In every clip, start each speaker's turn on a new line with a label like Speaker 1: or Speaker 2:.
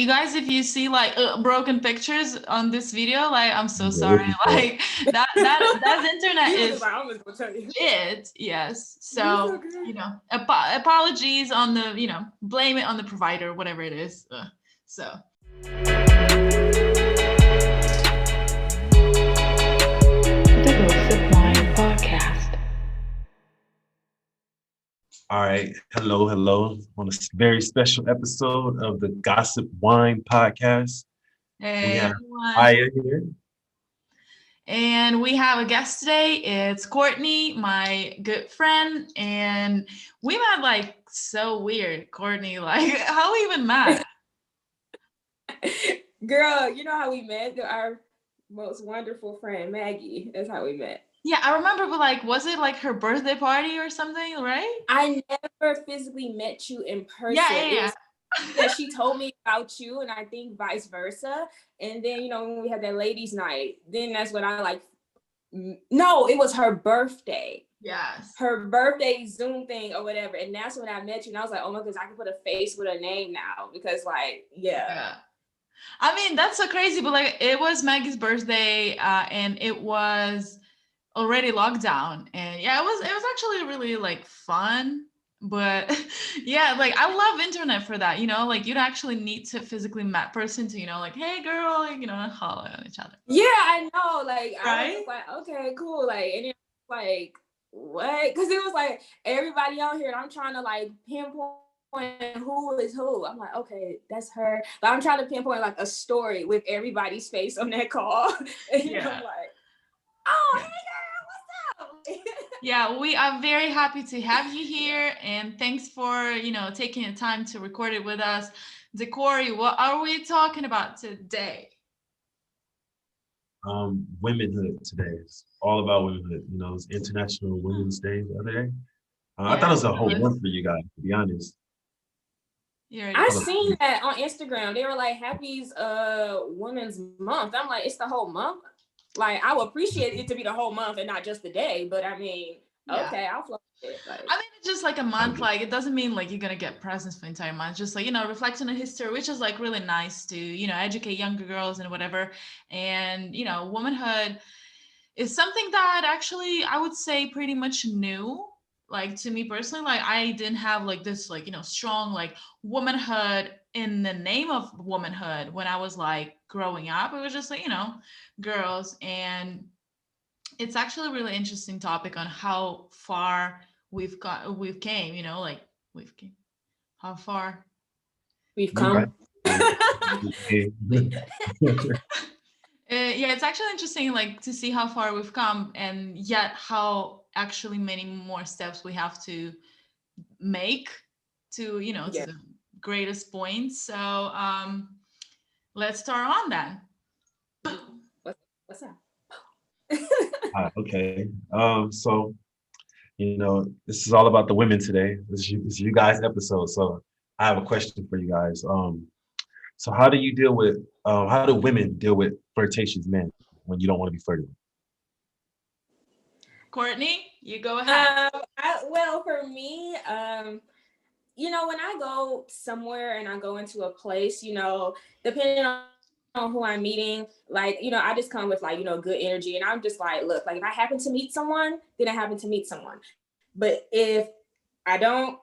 Speaker 1: You guys, if you see like broken pictures on this video, like I'm so
Speaker 2: Yeah,
Speaker 1: sorry. Like that internet
Speaker 3: He was
Speaker 1: is
Speaker 3: just like, I'm just gonna tell you.
Speaker 1: it. Yes.
Speaker 3: You're so
Speaker 1: So,
Speaker 3: good.
Speaker 1: apologies on the, blame it on the provider, whatever it is. So.
Speaker 4: The Gossip Wine Podcast.
Speaker 2: All right. Hello. On a very special episode of the Gossip Wine Podcast. We
Speaker 1: Hey
Speaker 2: have
Speaker 1: everyone.
Speaker 2: Aya here.
Speaker 1: And we have a guest today. It's Courtney, my good friend. And we met like so weird, Courtney. Like, how we even met?
Speaker 3: Girl, you know how we met? Our most wonderful friend, Maggie. That's how we met.
Speaker 1: Yeah, I remember, but like, was it like her birthday party or something, right?
Speaker 3: I never physically met you in person.
Speaker 1: Yeah.
Speaker 3: It was that she told me about you, and I think vice versa. And then, when we had that ladies' night, then that's when I like, no, it was her birthday.
Speaker 1: Yes.
Speaker 3: Her birthday Zoom thing or whatever. And that's when I met you. And I was like, oh my goodness, I can put a face with a name now. Because like, yeah.
Speaker 1: I mean, that's so crazy, but like it was Maggie's birthday, and it was already lockdown, and yeah, it was actually really like fun. But yeah, like I love internet for that, like you'd actually need to physically meet person to, like, hey girl, like, holler at each other.
Speaker 3: Yeah, I know. Like,
Speaker 1: right?
Speaker 3: I was like, okay, cool. Like, and it was like, what? Because it was like everybody out here, and I'm trying to like pinpoint who is who. I'm like, okay, that's her. But I'm trying to pinpoint like a story with everybody's face on that call. And
Speaker 1: Yeah.
Speaker 3: I'm like, oh, hey girl, what's up?
Speaker 1: Yeah, we are very happy to have you here, and thanks for taking the time to record it with us. Corey, what are we talking about today?
Speaker 2: Womanhood today. It's all about womanhood. It's International Women's Day the other day. I thought it was a whole month for you guys, to be honest.
Speaker 3: I seen that on Instagram. They were like, happy's Women's Month. I'm like, it's the whole month? Like, I would appreciate it to be the whole month and not just the day, but I mean, okay, I'll flow with it. Like,
Speaker 1: I mean, it's just like a month. Like, it doesn't mean like you're gonna get presents for the entire month. Just like, reflecting on history, which is like really nice to, educate younger girls and whatever. And, womanhood is something that actually I would say pretty much new. Like, to me personally, like I didn't have like this like, strong like womanhood in the name of womanhood when I was like growing up. It was just like, girls. And it's actually a really interesting topic on how far we've came, like how far
Speaker 3: we've come.
Speaker 1: Yeah, it's actually interesting, like to see how far we've come, and yet how actually many more steps we have to make to, to the greatest point. So let's start on that.
Speaker 3: What's up?
Speaker 2: Okay. So, this is all about the women today. This is you guys' episode. So I have a question for you guys. So how do women deal with flirtatious men when you don't want to be flirted with?
Speaker 1: Courtney, you go ahead.
Speaker 3: Well, for me, when I go somewhere and I go into a place, depending on who I'm meeting, like, I just come with like, good energy. And I'm just like, look, like if I happen to meet someone, then I happen to meet someone. But if I don't.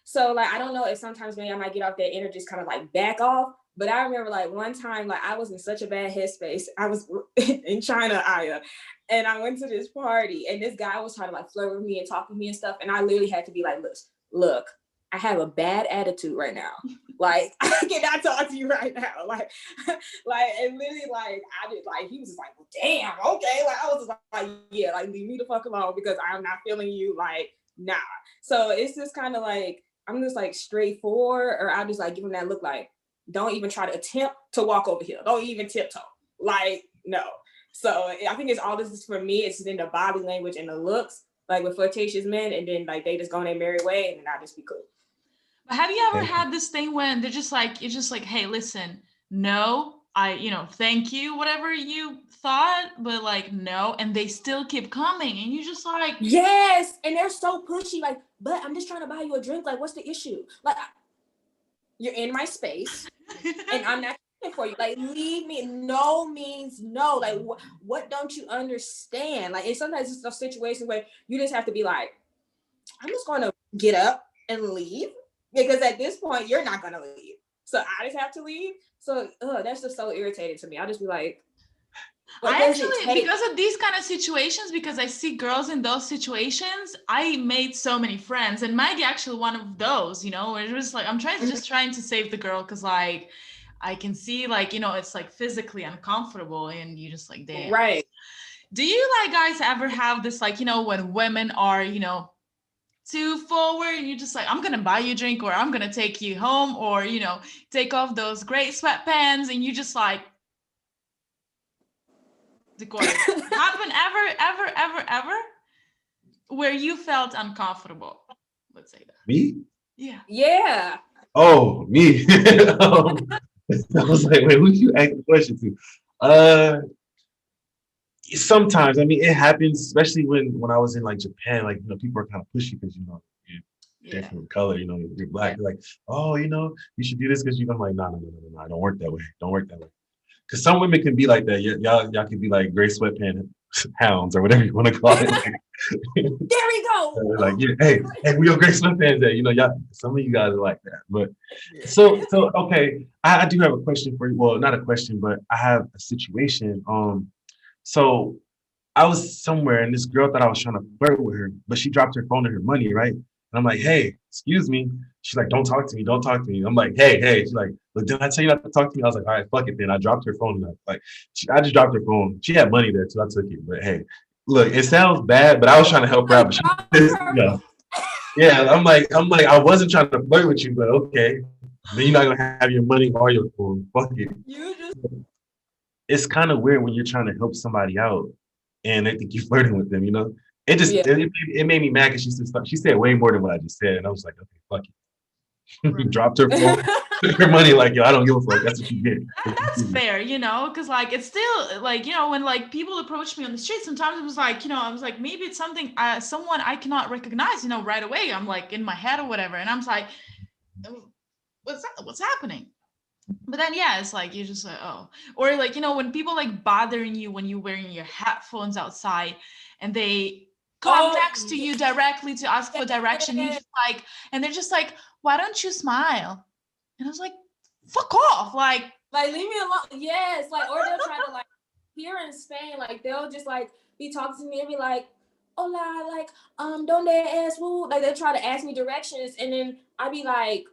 Speaker 3: So like, I don't know if sometimes maybe I might get off that energy, just kind of like back off. But I remember like one time, like I was in such a bad headspace. I was in China, Aya, and I went to this party and this guy was trying to like flirt with me and talk with me and stuff. And I literally had to be like, look, I have a bad attitude right now. Like, I cannot talk to you right now. Like, and literally, like, I did, like, he was just like, well, damn, okay. Like, I was just like, yeah, like, leave me the fuck alone because I'm not feeling you. Like, nah. So it's just kind of like, I'm just like straightforward, or I'll just like give him that look like, don't even try to attempt to walk over here. Don't even tiptoe. Like, no. So I think it's all this is for me. It's in the body language and the looks, like with flirtatious men, and then like they just go on their merry way, and then I just be cool.
Speaker 1: But have you ever had this thing when they're just like, you're just like, hey, listen, no, thank you, whatever you thought, but like, no, and they still keep coming, and you're just like,
Speaker 3: yes, and they're so pushy, like, but I'm just trying to buy you a drink, like, what's the issue? Like, you're in my space, and I'm not for you. Like, leave me. No means no. Like, what don't you understand? Like, and sometimes it's a situation where you just have to be like, I'm just going to get up and leave, because at this point you're not going to leave. So I just have to leave. So that's just so irritating to me. I'll just be like,
Speaker 1: I actually, because of these kind of situations, because I see girls in those situations, I made so many friends, and Maggie actually one of those, you know, where it was like, I'm just trying to save the girl, because like I can see, like, you know, it's like physically uncomfortable, and you just like, damn.
Speaker 3: Right.
Speaker 1: Do you like guys ever have this, like, you know, when women are, you know, too forward, and you're just like, I'm gonna buy you a drink, or I'm gonna take you home, or, you know, take off those great sweatpants, and you just like, happen ever where you felt uncomfortable? Let's say that.
Speaker 2: Me?
Speaker 3: Yeah.
Speaker 2: Oh, me. I was like, wait, who you ask the question to? Sometimes, I mean, it happens, especially when I was in like Japan. Like, you know, people are kind of pushy because, you know, you're different color. You know, you're black. They're like, oh, you know, you should do this because I'm like, no, I don't work that way. Don't work that way. Because some women can be like that. Y'all can be like gray sweatpants hounds or whatever you want to call it.
Speaker 3: There we go.
Speaker 2: Like, yeah, hey, we are gray sweatpants. That, you know, y'all. Some of you guys are like that. But so okay, I do have a question for you. Well, not a question, but I have a situation. So I was somewhere and this girl thought I was trying to flirt with her, but she dropped her phone and her money, right? And I'm like, hey, excuse me. She's like, don't talk to me, don't talk to me. I'm like, hey. She's like, look, did I tell you not to talk to me? I was like, all right, fuck it then. I dropped her phone. Like, I just dropped her phone. She had money there too. I took it. But hey, look, it sounds bad, but I was trying to help her out. But she pissed me off. Yeah, I'm like, I wasn't trying to flirt with you, but okay. Then you're not gonna have your money or your phone. Fuck it. It's kind of weird when you're trying to help somebody out and they think you're flirting with them, you know? It just it made me mad because she said way more than what I just said. And I was like, okay, fuck it. Dropped her phone, took her money, like, yo, I don't give a fuck. That's what you did.
Speaker 1: That's fair, you know, because like it's still like, you know, when like people approach me on the street, sometimes it was like, you know, I was like, maybe it's something someone I cannot recognize, you know, right away. I'm like in my head or whatever. And I'm like, what's happening? But then yeah, it's like you just like, oh, or like, you know, when people like bothering you when you're wearing your headphones outside and they come next to you directly to ask for direction, you just like, and they're just like, why don't you smile? And I was like, fuck off, like
Speaker 3: leave me alone. Yes, like, or they'll try to like, here in Spain, like they'll just like be talking to me and be like, hola, like donde es woo, like they'll try to ask me directions, and then I'd be like,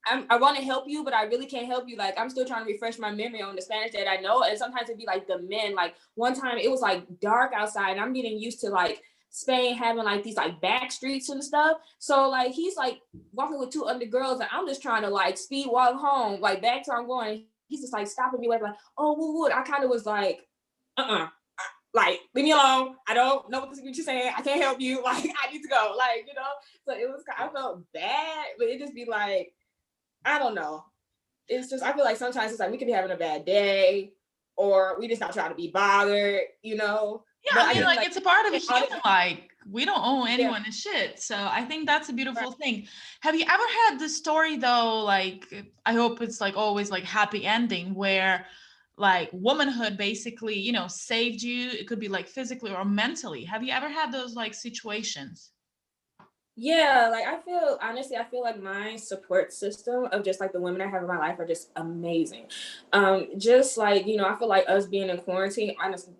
Speaker 3: I want to help you, but I really can't help you. Like, I'm still trying to refresh my memory on the Spanish that I know. And sometimes it'd be like the men, like one time it was like dark outside and I'm getting used to like Spain having like these like back streets and stuff. So like, he's like walking with two other girls and I'm just trying to like speed walk home, like back to where I'm going. He's just like stopping me, like, oh, woo. I kind of was like, like, leave me alone. I don't know what you're saying. I can't help you. Like, I need to go. Like, you know, so it was, I felt bad, but it just be like, I don't know. It's just, I feel like sometimes it's like we could be having a bad day or we just not trying to be bothered, you know?
Speaker 1: Yeah, but I mean, like it's a part of a human, like we don't owe anyone a shit. So I think that's a beautiful thing. Have you ever had this story though, like, I hope it's like always like happy ending where like womanhood basically, you know, saved you? It could be like physically or mentally. Have you ever had those like situations?
Speaker 3: Yeah, like I feel like my support system of just like the women I have in my life are just amazing. Just like, you know, I feel like us being in quarantine, honestly,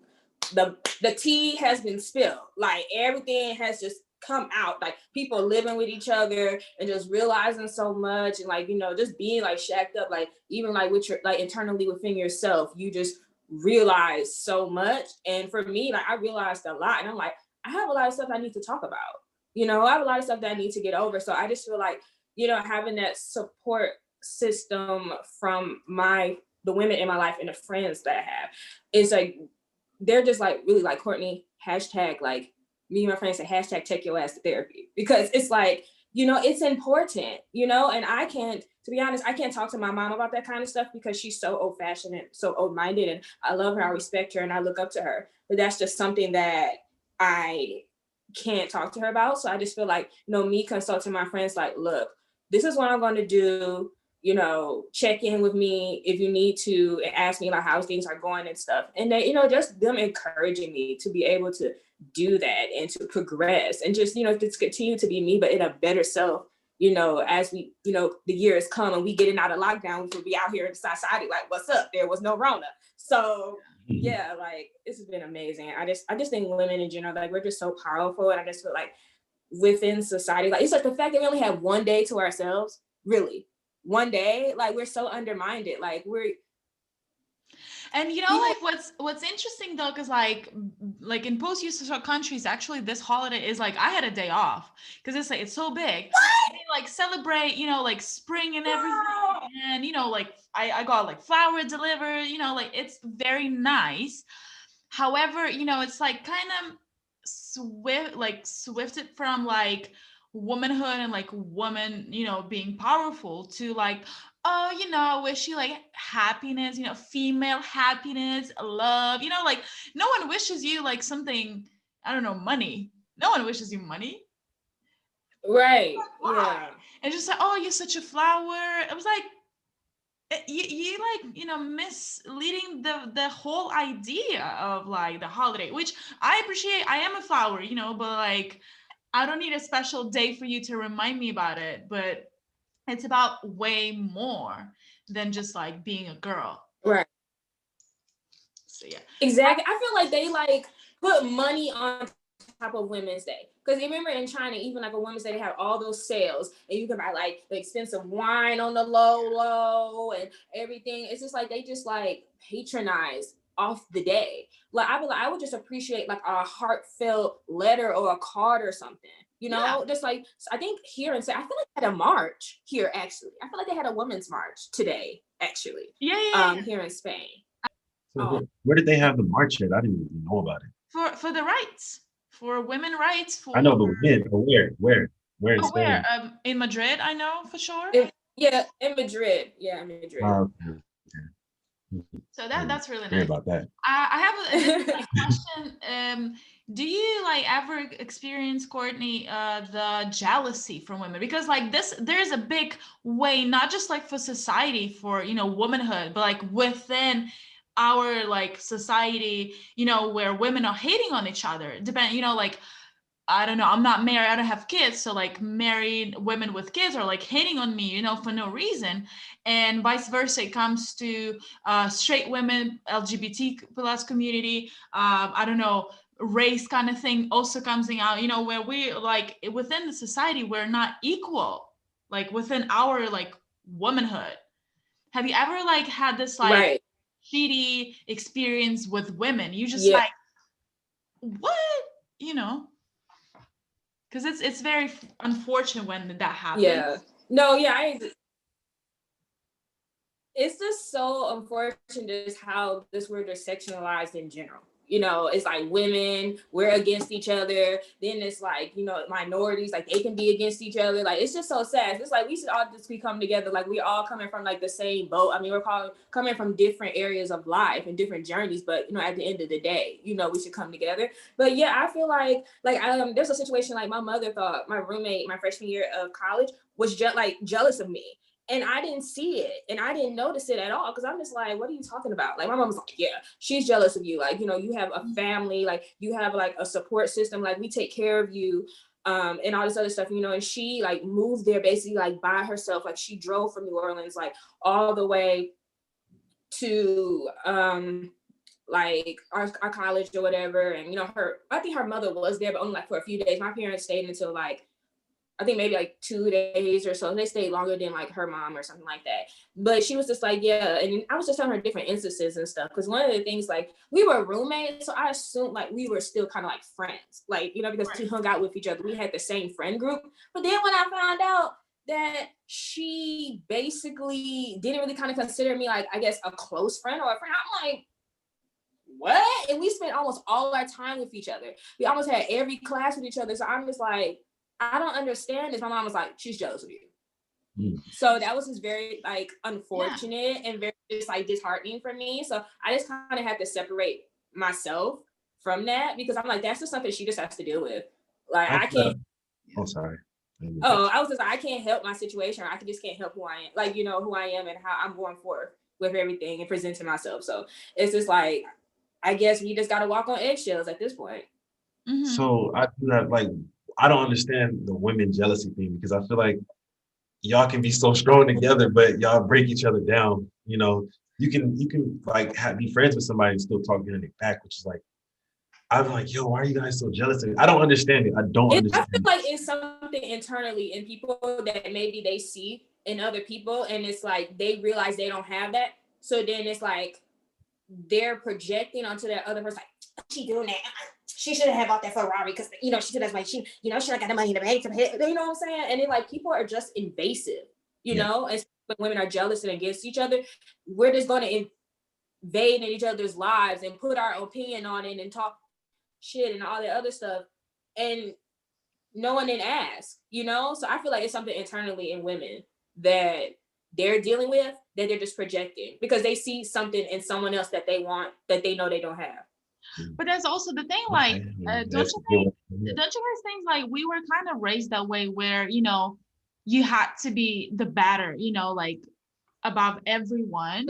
Speaker 3: the tea has been spilled. Like everything has just come out. Like people living with each other and just realizing so much, and like, you know, just being like shacked up, like even like with your like internally within yourself, you just realize so much. And for me, like I realized a lot, and I'm like, I have a lot of stuff I need to talk about. You know, I have a lot of stuff that I need to get over. So I just feel like, you know, having that support system from the women in my life and the friends that I have is like, they're just like really like, Courtney, hashtag, like me and my friends say hashtag take your ass to therapy, because it's like, you know, it's important, you know, and to be honest, I can't talk to my mom about that kind of stuff because she's so old fashioned and so old minded, and I love her, I respect her, and I look up to her. But that's just something that I can't talk to her about. So I just feel like, you know, me consulting my friends, like, look, this is what I'm going to do. check in with me if you need to and ask me like how things are going and stuff. And they, just them encouraging me to be able to do that and to progress and just, just continue to be me, but in a better self, as we, the years come and we getting out of lockdown, we'll be out here in society like, what's up? There was no Rona. So yeah, like this has been amazing. I just think women in general, like we're just so powerful. And I just feel like within society, like it's like the fact that we only have one day to ourselves, really. One day, like we're so undermined. Like
Speaker 1: and like what's interesting though, because like in post-USSR countries, actually this holiday is like I had a day off because it's so big. They like celebrate, like spring and everything, and like I got like flower delivered, like it's very nice. However, it's like kind of swifted from like womanhood and like woman, being powerful to like, oh, I wish you like happiness, female happiness, love, like no one wishes you like something, I don't know, money. No one wishes you money.
Speaker 3: Right.
Speaker 1: Why?
Speaker 3: Yeah.
Speaker 1: And just like, oh, you're such a flower. I was like, you like, misleading the whole idea of like the holiday, which I appreciate. I am a flower, but like, I don't need a special day for you to remind me about it, but it's about way more than just like being a girl.
Speaker 3: Right.
Speaker 1: So yeah.
Speaker 3: Exactly. I feel like they like put money on top of Women's Day. Because remember in China, even like a Women's Day, they have all those sales and you can buy like the expensive wine on the low and everything. It's just like they just like patronize off the day. Like I would just appreciate like a heartfelt letter or a card or something. Just like I think here in I feel like they had a march here actually. I feel like they had a women's march today actually.
Speaker 1: Yeah.
Speaker 3: Here in Spain.
Speaker 2: So where did they have the march at? I didn't even know about it.
Speaker 1: For the rights, for women rights.
Speaker 2: I know, but when? Where in Spain?
Speaker 1: Where? In Madrid, I know for sure.
Speaker 3: In Madrid. Yeah, in Madrid.
Speaker 2: Okay.
Speaker 1: So that's really
Speaker 2: Hear
Speaker 1: nice.
Speaker 2: about that.
Speaker 1: I have a question. Do you like ever experience, Courtney, the jealousy from women? Because like there's a big way, not just like for society, for womanhood, but like within our like society, where women are hating on each other. Like I don't know, I'm not married, I don't have kids, so like married women with kids are like hating on me, for no reason. And vice versa, it comes to straight women, LGBT plus community, I don't know, race kind of thing also comes out, where we like within the society, we're not equal, like within our like womanhood. Have you ever like had this like
Speaker 3: right.
Speaker 1: shitty experience with women? You just like, what? Because it's very unfortunate when that happens.
Speaker 3: Yeah. No, yeah, it's just so unfortunate just how this word is sectionalized in general. It's like women, we're against each other. Then it's like, minorities, like they can be against each other. Like, it's just so sad. It's like, we should all just be coming together. Like we all coming from like the same boat. I mean, we're coming from different areas of life and different journeys, but at the end of the day, we should come together. But yeah, I feel like there's a situation like my mother thought my roommate, my freshman year of college was just like jealous of me. And I didn't see it and I didn't notice it at all because I'm just like, what are you talking about? Like my mom was like, yeah, she's jealous of you. Like, you have a family, like you have like a support system, like we take care of you and all this other stuff, and she like moved there basically like by herself. Like she drove from New Orleans, like all the way to like our college or whatever. And, I think her mother was there, but only like for a few days. My parents stayed until like, I think maybe like 2 days or so. They stayed longer than like her mom or something like that. But she was just like, yeah. And I was just telling her different instances and stuff. Because one of the things, like, we were roommates. So I assumed like we were still kind of like friends. Like, because we hung out with each other. We had the same friend group. But then when I found out that she basically didn't really kind of consider me like, I guess, a close friend or a friend, I'm like, what? And we spent almost all our time with each other. We almost had every class with each other. So I'm just like, I don't understand this. My mom was like, she's jealous of you. So that was just very like unfortunate and very just like disheartening for me. So I just kind of had to separate myself from that because I'm like, that's just something she just has to deal with. Like I can't.
Speaker 2: Oh, sorry.
Speaker 3: Oh, I was just like, I can't help my situation. Or I just can't help who I am, like, who I am and how I'm going forward with everything and presenting myself. So it's just like, I guess we just got to walk on eggshells at this point.
Speaker 2: So I do that, like, I don't understand the women jealousy thing because I feel like y'all can be so strong together, but y'all break each other down. You can like be friends with somebody and still talk behind their back, which is like, I'm like, yo, why are you guys so jealous of me? I don't understand it. I don't
Speaker 3: I
Speaker 2: understand
Speaker 3: feel
Speaker 2: it.
Speaker 3: like it's something internally in people that maybe they see in other people, and it's like they realize they don't have that. So then it's like they're projecting onto that other person, like, she doing that. She should have bought that Ferrari because she said that's why she should have got the money in the bank. You know what I'm saying? And then like people are just invasive,
Speaker 2: Yeah.
Speaker 3: and when women are jealous and against each other, we're just going to invade in each other's lives and put our opinion on it and talk shit and all that other stuff, and no one then asks. So I feel like it's something internally in women that they're dealing with, that they're just projecting because they see something in someone else that they want that they know they don't have.
Speaker 1: But that's also the thing, like, don't you guys think like we were kind of raised that way where, you had to be the better, like above everyone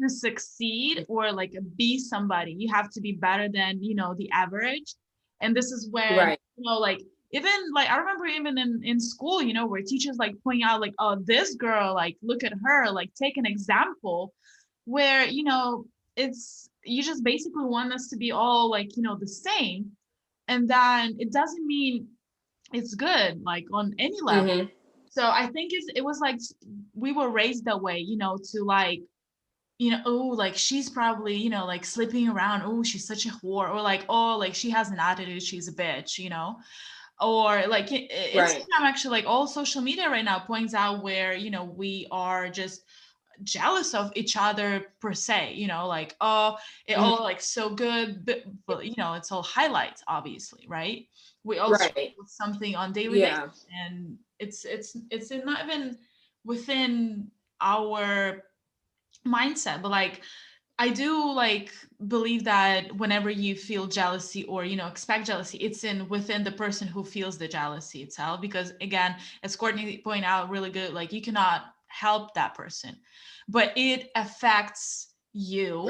Speaker 1: to succeed or like be somebody. You have to be better than, the average. And this is when,
Speaker 3: Right.
Speaker 1: like, even like, I remember even in school, where teachers like point out like, oh, this girl, like, look at her, like, take an example where, it's, you just basically want us to be all like, the same. And then it doesn't mean it's good, like on any level. So I think it was like we were raised that way, to like, oh, like she's probably, like sleeping around. Oh, she's such a whore. Or like, oh, like she has an attitude. She's a bitch, Or like Instagram, actually, like all social media right now points out where, we are just jealous of each other per se, like, oh, it all like so good, but it's all highlights, obviously, right? We all struggle with something on daily basis, and it's not even within our mindset, but like I do like believe that whenever you feel jealousy or expect jealousy, it's within the person who feels the jealousy itself, because again, as Courtney pointed out really good, like you cannot help that person, but it affects you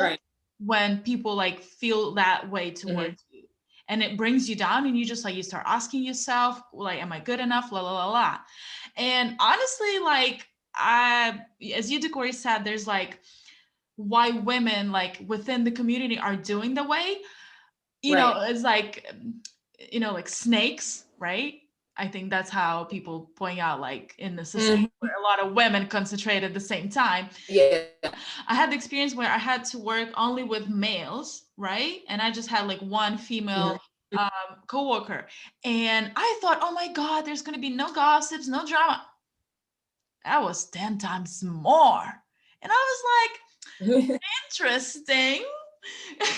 Speaker 1: when people like feel that way towards you, and it brings you down, and you just like you start asking yourself like, am I good enough, la la la la. And honestly, like as you, Decory, said, there's like why women like within the community are doing the way, it's like, like snakes, right? I think that's how people point out, like in the society where a lot of women concentrate at the same time.
Speaker 3: Yeah.
Speaker 1: I had the experience where I had to work only with males, right? And I just had like one female coworker. And I thought, oh my God, there's going to be no gossips, no drama. That was 10 times more. And I was like, interesting.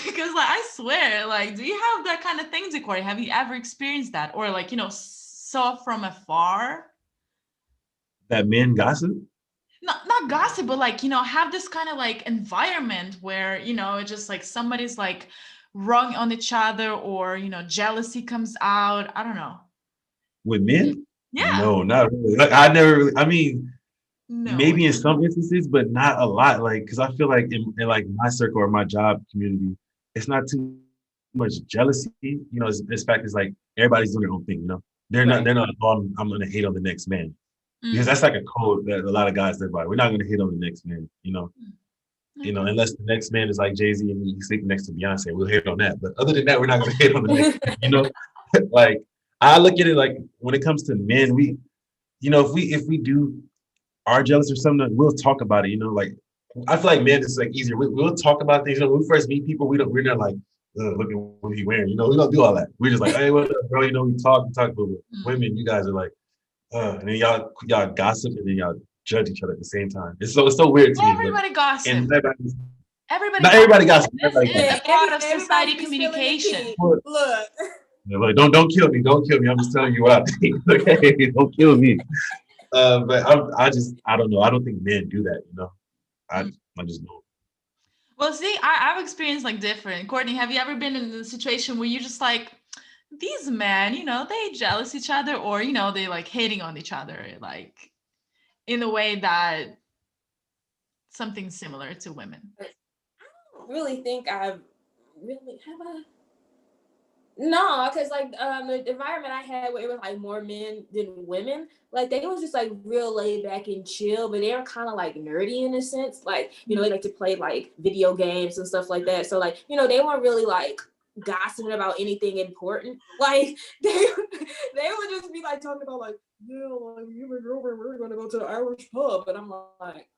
Speaker 1: Because like I swear, like, do you have that kind of thing, Corey? Have you ever experienced that, or like saw from afar
Speaker 2: that men gossip?
Speaker 1: Not gossip, but like have this kind of like environment where it's just like somebody's like wrong on each other, or jealousy comes out. I don't know.
Speaker 2: With men?
Speaker 1: Yeah.
Speaker 2: No, not really. Like I never really. I mean,
Speaker 1: no.
Speaker 2: Maybe in some instances, but not a lot. Like, because I feel like in like my circle or my job community, it's not too much jealousy. This fact is like everybody's doing their own thing. They're not. Oh, I'm gonna hate on the next man, because that's like a code that a lot of guys live by. We're not gonna hate on the next man. Unless the next man is like Jay-Z and he's sleeping next to Beyonce, we'll hate on that. But other than that, we're not gonna hate on the next man. Like I look at it like when it comes to men, we, if we do are jealous or something, we'll talk about it. Like I feel like men, it's like easier. We'll talk about things. When we first meet people, we're not like, look at what he's wearing. We don't do all that. We're just like, hey, what up, bro? We talk. But women, you guys are like, and then y'all gossip, and then y'all judge each other at the same time. It's so weird to me.
Speaker 1: Everybody gossip.
Speaker 2: And
Speaker 1: everybody gossip. This is a part of society
Speaker 3: everybody's
Speaker 1: communication.
Speaker 3: Look.
Speaker 2: Like, don't kill me. Don't kill me. I'm just telling you what I think. Okay, don't kill me. But I don't know. I don't think men do that. I just don't.
Speaker 1: Well, see, I've experienced like different. Courtney, have you ever been in the situation where you just like, these men, they jealous each other, or, they like hating on each other, like in a way that something similar to women.
Speaker 3: I don't really think I've really have I. No, because like the environment I had where it was like more men than women, like they was just like real laid back and chill, but they were kind of like nerdy in a sense. Like, they like to play like video games and stuff like that. So like, they weren't really like gossiping about anything important. Like they would just be like talking about like, yeah, like you and girlfriend, we're gonna go to the Irish pub. And I'm like,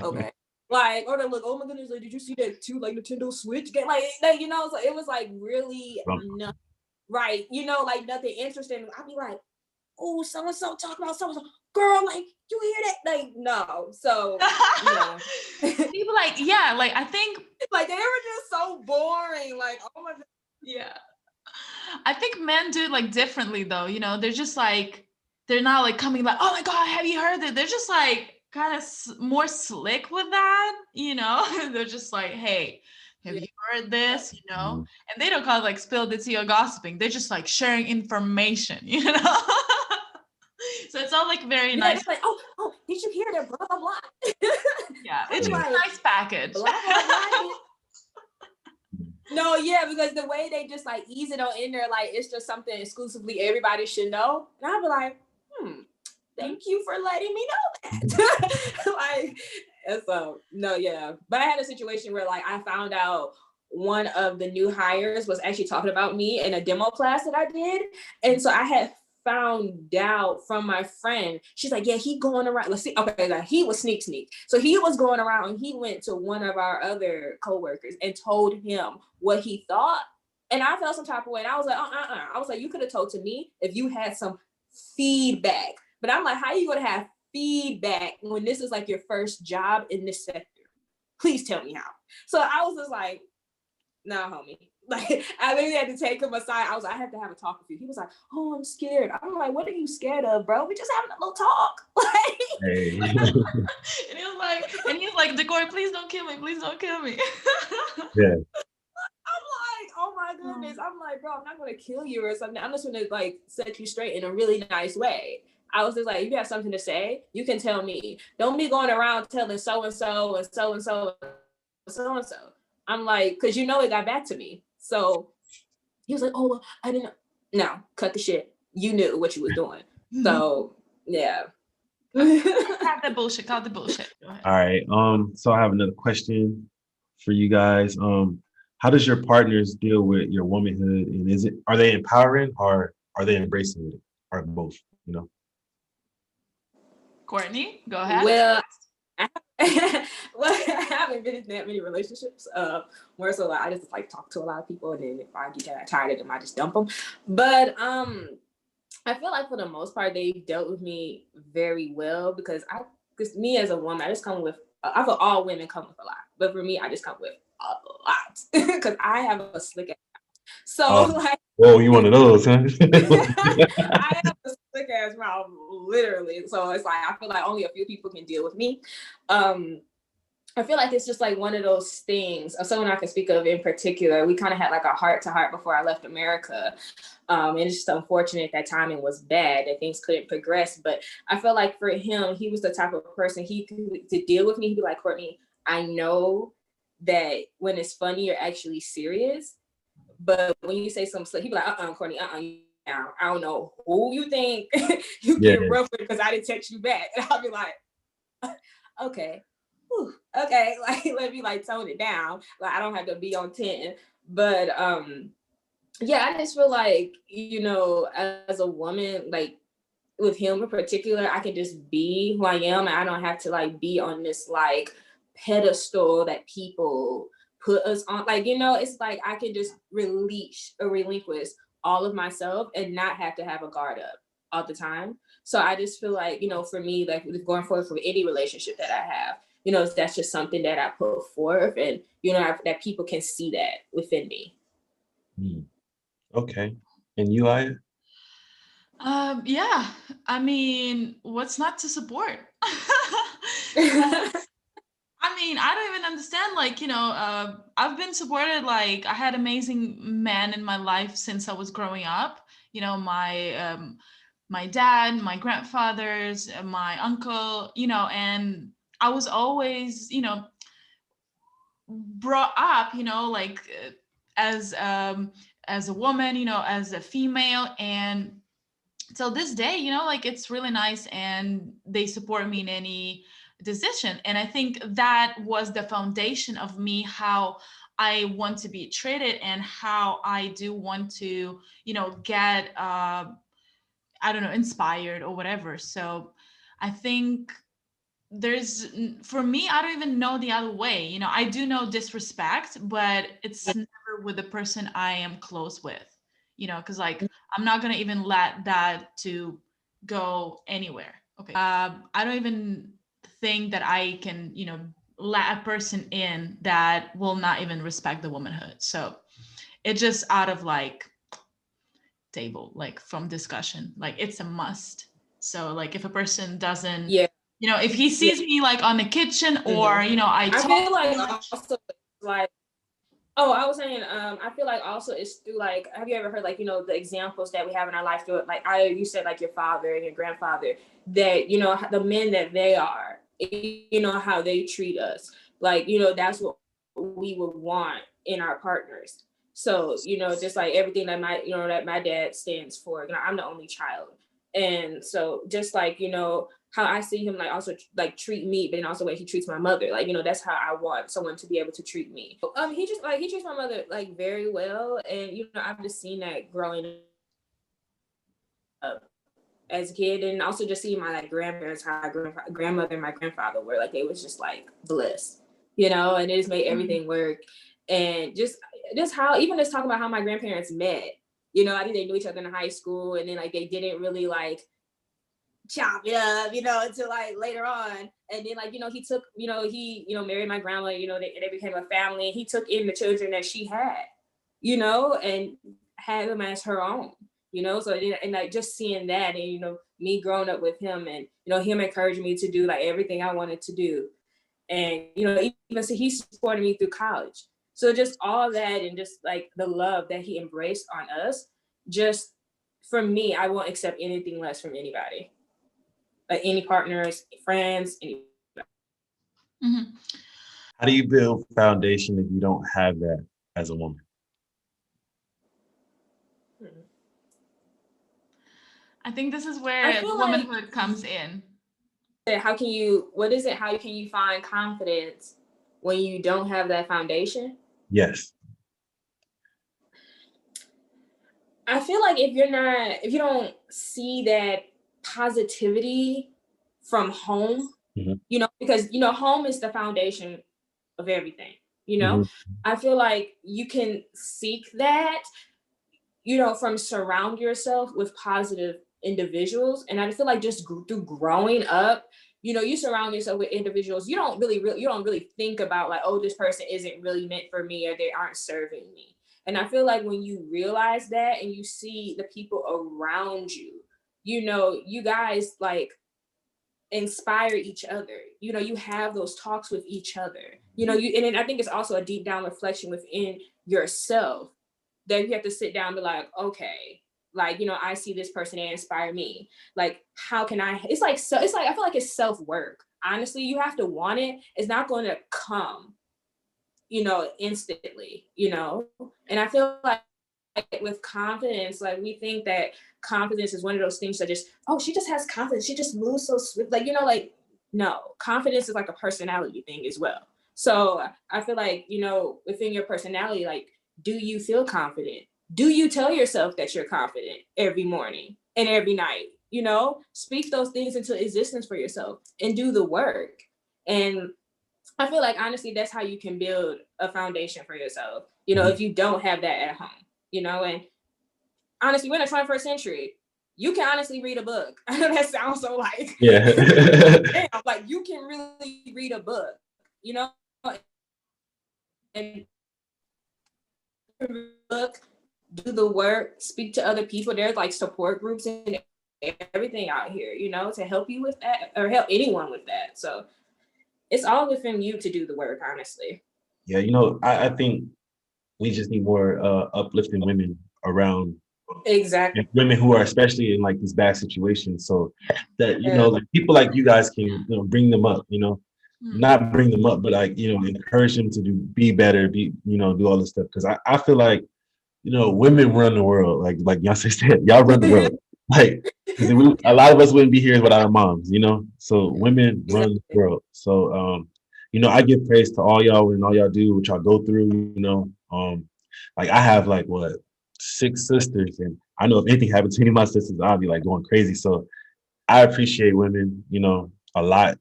Speaker 3: okay. Like, or they're like, oh my goodness, like, did you see that too? Like Nintendo Switch game? Like so it was like really not right, like nothing interesting. I'd be like, oh, so-and-so talking about so-and-so. Girl, like, you hear that? Like, no. So,
Speaker 1: People like, yeah, like I think
Speaker 3: like they were just so boring. Like, oh my god.
Speaker 1: Yeah. I think men do it like differently though, they're just like, they're not like coming like, oh my God, have you heard that? They're just like kind of more slick with that, they're just like, hey, have you heard this, and they don't call it like spill the tea or gossiping. They're just like sharing information, so it's all like very nice.
Speaker 3: Like, oh, did you hear that? Blah, blah, blah.
Speaker 1: Yeah, it's just a nice package.
Speaker 3: Blah, blah, blah. No, yeah, because the way they just like ease it on in there, like it's just something exclusively everybody should know. And I'd be like, thank you for letting me know that. Like, and so no, yeah. But I had a situation where like I found out one of the new hires was actually talking about me in a demo class that I did. And so I had found out from my friend. She's like, yeah, he going around. Let's see. Okay, like he was sneak. So he was going around and he went to one of our other coworkers and told him what he thought. And I felt some type of way. And I was like, I was like, you could have told to me if you had some feedback. But I'm like, how are you going to have feedback when this is like your first job in this sector? Please tell me how. So I was just like, nah, homie. Like, I literally had to take him aside. I was like, I have to have a talk with you. He was like, oh, I'm scared. I'm like, what are you scared of, bro? We just having a little talk.
Speaker 2: Hey.
Speaker 1: and he was like, Decor, please don't kill me. Please don't kill me.
Speaker 2: Yeah.
Speaker 3: I'm like, oh my goodness. I'm like, bro, I'm not going to kill you or something. I'm just going to like set you straight in a really nice way. I was just like, if you have something to say, you can tell me. Don't be going around telling so-and-so and so-and-so and so-and-so. I'm like, because it got back to me. So he was like, oh, well, I didn't know. No, cut the shit. You knew what you were doing. So, yeah.
Speaker 1: Cut the bullshit. Cut the bullshit.
Speaker 2: All right. So I have another question for you guys. How does your partners deal with your womanhood? And are they empowering or are they embracing it? Or both,
Speaker 1: Courtney, go ahead.
Speaker 3: Well, I haven't been in that many relationships. More so like I just like talk to a lot of people, and then if I get tired of them, I just dump them. But I feel like for the most part they've dealt with me very well because me as a woman, I just come with. I feel all women come with a lot, but for me, I just come with a lot because I have a slick ass. So like,
Speaker 2: whoa, you one of those, huh?
Speaker 3: I have a slick ass mouth, literally. So it's like I feel like only a few people can deal with me. I feel like it's just like one of those things. Someone I can speak of in particular. We kind of had like a heart to heart before I left America. And it's just unfortunate that timing was bad, that things couldn't progress. But I feel like for him, he was the type of person to deal with me. He'd be like, Courtney, I know that when it's funny, you're actually serious. But when you say something slick, he'd be like, Courtney, now. I don't know who you think you get rough with because I didn't text you back. And I'll be like, okay. Whew, okay, like let me like tone it down. Like I don't have to be on 10. But yeah, I just feel like, as a woman, like with him in particular, I can just be who I am and I don't have to like be on this like pedestal that people put us on. Like, it's like I can just relinquish all of myself and not have to have a guard up all the time. So I just feel like, for me, like going forward from any relationship that I have, that's just something that I put forth and, that people can see that within me.
Speaker 2: Okay. And you, Aya?
Speaker 1: Yeah. I mean, what's not to support? I mean, I don't even understand. Like, I've been supported. Like, I had amazing men in my life since I was growing up. My dad, my grandfathers, my uncle. And I was always, brought up, like as as a woman, as a female, and till this day, like it's really nice, and they support me in any decision. And I think that was the foundation of me, how I want to be treated, and how I do want to, get I don't know, inspired or whatever. So I think for me, I don't even know the other way. I do know disrespect, but it's never with the person I am close with, because like I'm not gonna even let that to go anywhere. Okay. I don't even think that I can, let a person in that will not even respect the womanhood. So it's just out of like table, like from discussion, like it's a must. So like if a person doesn't,
Speaker 3: Yeah.
Speaker 1: if he sees me like on the kitchen, or I
Speaker 3: I
Speaker 1: talk
Speaker 3: feel like
Speaker 1: too much.
Speaker 3: also like, oh, I was saying, I feel like also it's through like, have you ever heard like, the examples that we have in our life through it? Like you said, like your father and your grandfather, that, the men that they are, how they treat us. Like, that's what we would want in our partners. So, just like everything that that my dad stands for, I'm the only child. And so just like, how I see him like also like treat me, but then also the way he treats my mother. Like, that's how I want someone to be able to treat me. He treats my mother like very well. And, I've just seen that growing up as a kid, and also just seeing my like grandparents, how my grandmother and my grandfather were like, they was just like bliss, and it just made everything work. And just how, even just talking about how my grandparents met, I think they knew each other in high school, and then like they didn't really like chop it up, until like later on. And then like, he took, he, married my grandma, they became a family. He took in the children that she had, and had them as her own, so and like just seeing that, and me growing up with him, and him encouraging me to do like everything I wanted to do. And even so he supported me through college. So just all that, and just like the love that he embraced on us, just for me, I won't accept anything less from anybody. Like any partners, friends, any.
Speaker 1: Mhm.
Speaker 2: How do you build foundation if you don't have that as a woman?
Speaker 1: I think this is
Speaker 3: I
Speaker 1: where
Speaker 3: feel like,
Speaker 1: womanhood comes in.
Speaker 3: how can you find confidence when you don't have that foundation?
Speaker 2: Yes.
Speaker 3: I feel like if you don't see that positivity from home,
Speaker 2: Mhm.
Speaker 3: because home is the foundation of everything.
Speaker 2: Mhm.
Speaker 3: I feel like you can seek that, from surround yourself with positive individuals. And I feel like just through growing up, you surround yourself with individuals. You don't really think about like, oh, this person isn't really meant for me, or they aren't serving me. And I feel like when you realize that, and you see the people around you, you guys like inspire each other. You have those talks with each other. And then I think it's also a deep down reflection within yourself, that you have to sit down and be like, okay, like, I see this person, they inspire me. Like, how can I, it's like, I feel like it's self-work. Honestly, you have to want it. It's not going to come, instantly, and I feel like with confidence, like we think that confidence is one of those things that just, oh, she just has confidence. She just moves so swift. Like, like, no, confidence is like a personality thing as well. So I feel like, within your personality, like, do you feel confident? Do you tell yourself that you're confident every morning and every night? Speak those things into existence for yourself and do the work. And I feel like honestly, that's how you can build a foundation for yourself.
Speaker 2: Mhm.
Speaker 3: If you don't have that at home, and honestly, we're in the 21st century. You can honestly read a book. I know that sounds so like,
Speaker 2: Yeah.
Speaker 3: damn, like you can really read a book, and book, do the work, speak to other people. There's like support groups and everything out here, to help you with that, or help anyone with that. So it's all within you to do the work, honestly.
Speaker 2: Yeah, I think we just need more uplifting women around,
Speaker 3: Exactly.
Speaker 2: and women who are especially in like these bad situations, so that
Speaker 3: Yeah.
Speaker 2: like people like you guys can bring them up,
Speaker 1: Hmm.
Speaker 2: not bring them up, but like encourage them to be better, do all this stuff, because I feel like women run the world, like y'all said, y'all run the world, like because a lot of us wouldn't be here without our moms, so women run the
Speaker 3: Exactly.
Speaker 2: world. So I give praise to all y'all and all y'all do, what y'all go through, like I have like what 6 sisters, and I know if anything happened to any of my sisters, I'd be like going crazy. So I appreciate women, a lot.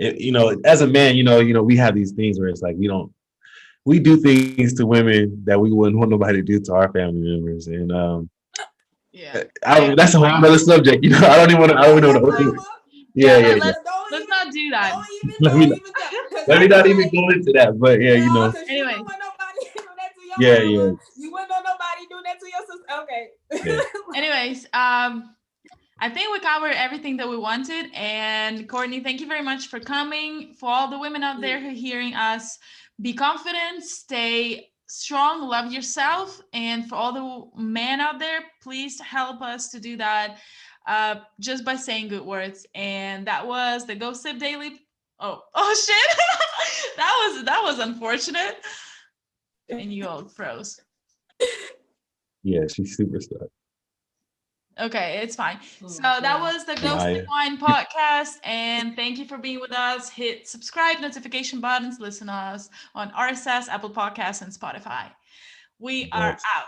Speaker 2: As a man, we have these things where it's like we do things to women that we wouldn't want nobody to do to our family members, and
Speaker 1: Yeah.
Speaker 2: that's a whole other subject. I don't even want to. I don't know the whole thing. Yeah,
Speaker 1: Yeah,
Speaker 2: yeah, yeah.
Speaker 1: let's not do that.
Speaker 2: Let me let me not even go into that. But yeah,
Speaker 1: Anyway.
Speaker 3: You don't want nobody to do that to your
Speaker 2: yeah,
Speaker 3: mama.
Speaker 2: yeah,
Speaker 3: You wouldn't want nobody do that to your sister. Okay.
Speaker 2: yeah.
Speaker 1: Anyways, I think we covered everything that we wanted. And Courtney, thank you very much for coming. For all the women out there who are hearing us, be confident, stay strong, love yourself. And for all the men out there, please help us to do that just by saying good words. And that was the Go Sip Daily. Oh shit. that was unfortunate. And you all froze.
Speaker 2: Yeah, she's super stuck.
Speaker 1: Okay, it's fine. So that was the Ghost
Speaker 2: Maya.
Speaker 1: Wine podcast, and thank you for being with us. Hit subscribe, notification buttons, listen to us on RSS, Apple Podcasts, and Spotify. We are
Speaker 2: Yes.
Speaker 1: out.